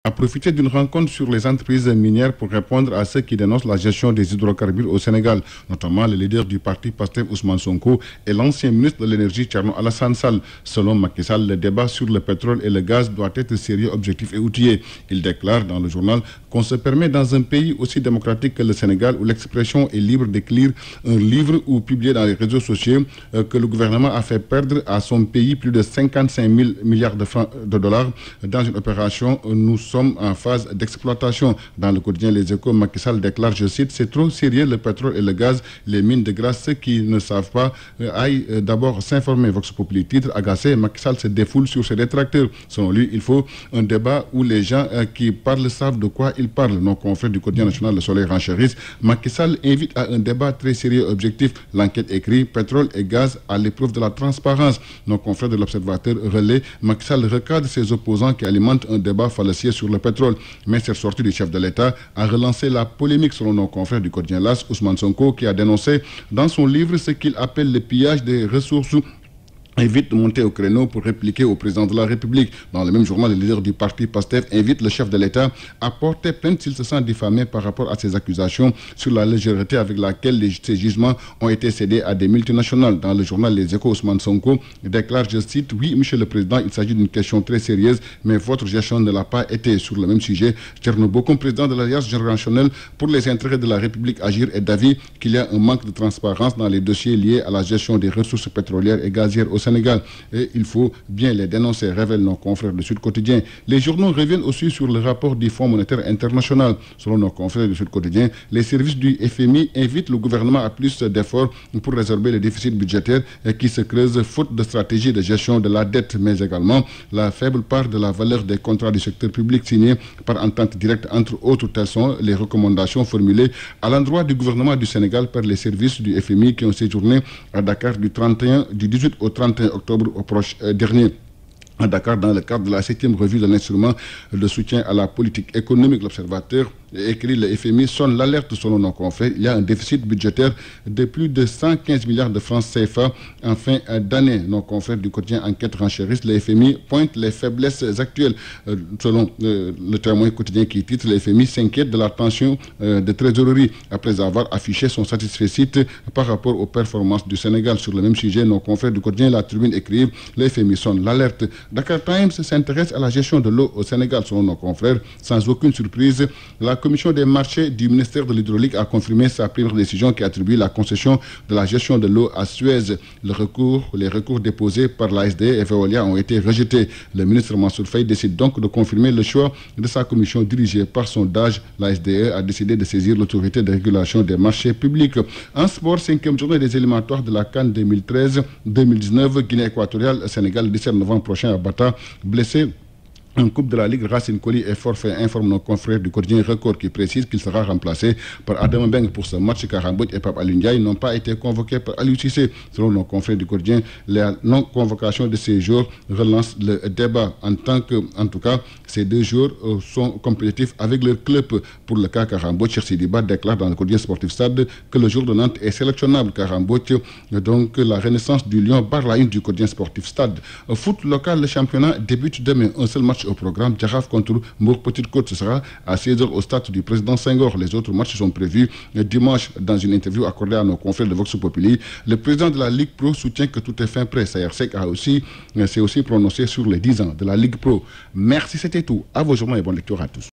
A profité d'une rencontre sur les entreprises minières pour répondre à ceux qui dénoncent la gestion des hydrocarbures au Sénégal, notamment le leader du parti Pastef Ousmane Sonko et l'ancien ministre de l'énergie Thierno Alassane Sall. Selon Macky Sall, le débat sur le pétrole et le gaz doit être sérieux, objectif et outillé. Il déclare dans le journal qu'on se permet dans un pays aussi démocratique que le Sénégal, où l'expression est libre d'écrire un livre ou publier dans les réseaux sociaux, que le gouvernement a fait perdre à son pays plus de 55 000 milliards de dollars dans une opération. Nous sommes en phase d'exploitation. Dans le quotidien Les Échos, Macky Sall déclare, je cite, c'est trop sérieux le pétrole et le gaz, les mines de grâce. Ceux qui ne savent pas aillent d'abord s'informer. Vox Populi titre, agacé, Macky Sall se défoule sur ses détracteurs. Selon lui, il faut un débat où les gens qui parlent savent de quoi ils parlent. Nos confrères du quotidien national Le Soleil renchérissent. Macky Sall invite à un débat très sérieux, objectif. L'enquête écrit, pétrole et gaz à l'épreuve de la transparence. Nos confrères de l'Observateur relaient, Macky Sall recadre ses opposants qui alimentent un débat fallacieux sur le pétrole. Mais cette sortie du chef de l'État a relancé la polémique selon nos confrères du quotidien LAS, Ousmane Sonko, qui a dénoncé dans son livre ce qu'il appelle le pillage des ressources invite de monter au créneau pour répliquer au président de la République. Dans le même journal, le leader du parti PASTEF invite le chef de l'État à porter plainte s'il se sent diffamé par rapport à ces accusations sur la légèreté avec laquelle ces jugements ont été cédés à des multinationales. Dans le journal Les Échos, Ousmane Sonko déclare, je cite, oui, monsieur le président, il s'agit d'une question très sérieuse, mais votre gestion ne l'a pas été. Sur le même sujet, Thierno Bocoum, président de l'Alliance générationnelle pour les intérêts de la République Agir, est d'avis qu'il y a un manque de transparence dans les dossiers liés à la gestion des ressources pétrolières et gazières au Sénégal, et il faut bien les dénoncer, révèlent nos confrères de Sud Quotidien. Les journaux reviennent aussi sur le rapport du Fonds monétaire international. Selon nos confrères de Sud Quotidien, les services du FMI invitent le gouvernement à plus d'efforts pour résorber le déficit budgétaire qui se creuse faute de stratégie de gestion de la dette, mais également la faible part de la valeur des contrats du secteur public signés par entente directe, entre autres. Telles sont les recommandations formulées à l'endroit du gouvernement du Sénégal par les services du FMI qui ont séjourné à Dakar du 18 au 31 octobre dernier. À Dakar, dans le cadre de la 7e revue de l'instrument de soutien à la politique économique, l'Observateur écrit, le FMI sonne l'alerte selon nos confrères. Il y a un déficit budgétaire de plus de 115 milliards de francs CFA en fin d'année. Nos confrères du quotidien Enquête renchérissent, le FMI pointe les faiblesses actuelles. Selon le Témoin quotidien qui titre, le FMI s'inquiète de la tension de trésorerie après avoir affiché son satisfecit par rapport aux performances du Sénégal. Sur le même sujet, nos confrères du quotidien La Tribune écrivent, le FMI sonne l'alerte. Dakar Times s'intéresse à la gestion de l'eau au Sénégal. Selon nos confrères, sans aucune surprise, la commission des marchés du ministère de l'Hydraulique a confirmé sa première décision qui attribue la concession de la gestion de l'eau à Suez. Les recours déposés par l'ASDE et Veolia ont été rejetés. Le ministre Mansour Faye décide donc de confirmer le choix de sa commission dirigée par son DAGE. L'ASDE a décidé de saisir l'autorité de régulation des marchés publics. En sport, 5e journée des éliminatoires de la CAN 2013-2019, Guinée équatoriale, Sénégal, le 17 novembre prochain à Bata, blessé en Coupe de la Ligue, Racine Koli est forfait, informe nos confrères du quotidien Record qui précise qu'il sera remplacé par Adam Mbeng pour ce match. Karambouch et Pape Alioune Ndiaye n'ont pas été convoqués par Aliou Cissé. Selon nos confrères du quotidien, la non-convocation de ces joueurs relance le débat. En tout cas, ces deux joueurs sont compétitifs avec leur club. Pour le cas Karambouch, Cheikh Sidiba déclare dans le quotidien Sportif Stade que le jour de Nantes est sélectionnable. Karambouch, donc la renaissance du Lion barre la une du quotidien Sportif Stade. Foot local, le championnat débute demain. Un seul match au programme, Djaraf contre Mbour Petite Côte. Ce sera à 16h au stade du président Senghor. Les autres matchs sont prévus dimanche. Dans une interview accordée à nos confrères de Vox Populi, le président de la Ligue Pro soutient que tout est fin prêt. Sayer Seck s'est aussi prononcé sur les 10 ans de la Ligue Pro. Merci, c'était tout. À vos journaux et bonne lecture à tous.